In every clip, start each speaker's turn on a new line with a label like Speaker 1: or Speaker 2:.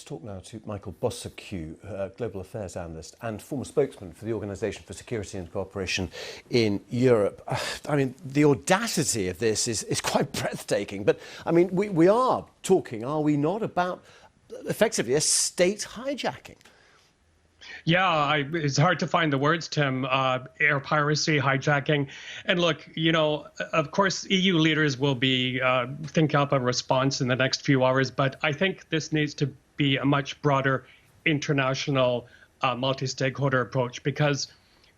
Speaker 1: Let's talk now to Michael Bociurkiw, Global Affairs Analyst and former spokesman for the Organisation for Security and Cooperation in Europe. I mean, the audacity of this is quite breathtaking. But, I mean, we are talking, are we not, about effectively a state hijacking?
Speaker 2: Yeah, it's hard to find the words, Tim. Air piracy, hijacking. And look, you know, of course, EU leaders will be thinking up a response in the next few hours. But I think this needs to be a much broader international multi-stakeholder approach, because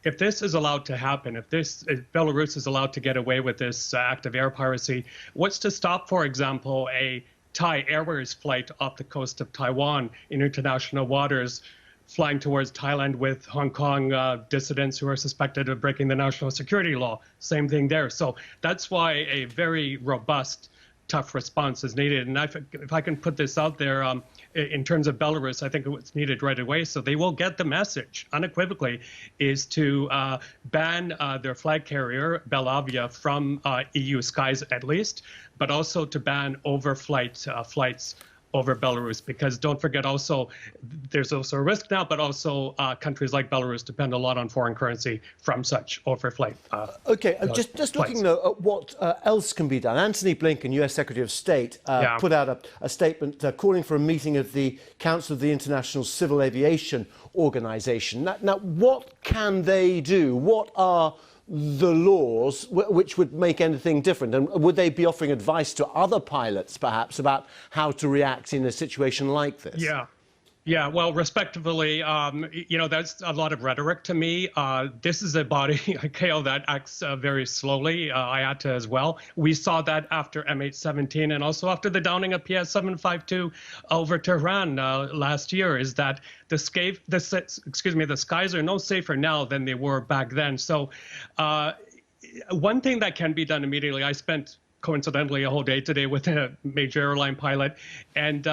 Speaker 2: if this is allowed to happen, if Belarus is allowed to get away with this act of air piracy, what's to stop, for example, a Thai Airways flight off the coast of Taiwan in international waters, flying towards Thailand with Hong Kong dissidents who are suspected of breaking the national security law? Same thing there. So that's why a very robust, tough response is needed. And if I can put this out there, in terms of Belarus, I think what's needed right away, so they will get the message unequivocally, is to ban their flag carrier, Belavia, from EU skies at least, but also to ban overflight flights over Belarus, because don't forget also, there's also a risk now, but also countries like Belarus depend a lot on foreign currency from such overflight.
Speaker 1: Just looking though at what else can be done. Anthony Blinken, US Secretary of State, put out a statement calling for a meeting of the Council of the International Civil Aviation Organization. Now, what can they do? What are the laws which would make anything different? And would they be offering advice to other pilots, perhaps, about how to react in a situation like this? Yeah, well, respectively, you know, that's a lot of rhetoric to me. This is a body, ICAO, that acts very slowly, IATA as well. We saw that after MH17 and also after the downing of PS752 over Tehran last year, is that the skies are no safer now than they were back then. So one thing that can be done immediately, I spent coincidentally a whole day today with a major airline pilot, and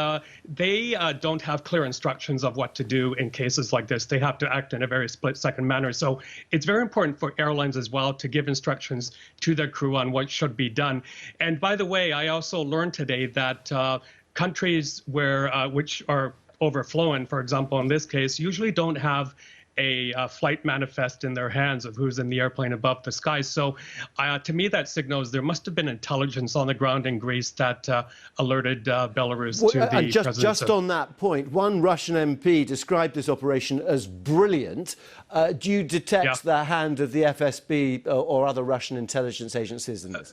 Speaker 1: they don't have clear instructions of what to do in cases like this. They have to act in a very split-second manner. So it's very important for airlines as well to give instructions to their crew on what should be done. And by the way, I also learned today that countries which are overflowing, for example, in this case, usually don't have a flight manifest in their hands of who's in the airplane above the sky. So to me, that signals there must have been intelligence on the ground in Greece that alerted Belarus to the presence. Just on that point, one Russian MP described this operation as brilliant. Do you detect the hand of the FSB or other Russian intelligence agencies in this?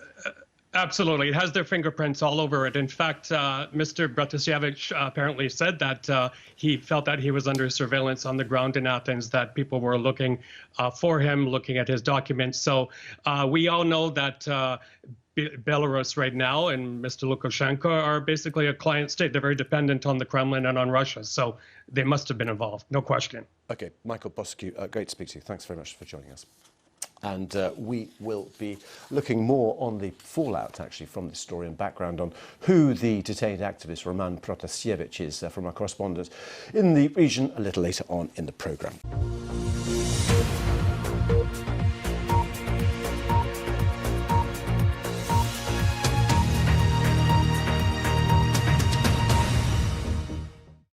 Speaker 2: Absolutely. It has their fingerprints all over it. In fact, Mr. Bociurkiw apparently said that he felt that he was under surveillance on the ground in Athens, that people were looking for him, looking at his documents. So we all know that Belarus right now and Mr. Lukashenko are basically a client state. They're very dependent on the Kremlin and on Russia. So they must have been involved, no question.
Speaker 1: OK, Michael Bociurkiw, great to speak to you. Thanks very much for joining us. And we will be looking more on the fallout, actually, from this story and background on who the detained activist Roman Protasevich is from our correspondent in the region a little later on in the programme.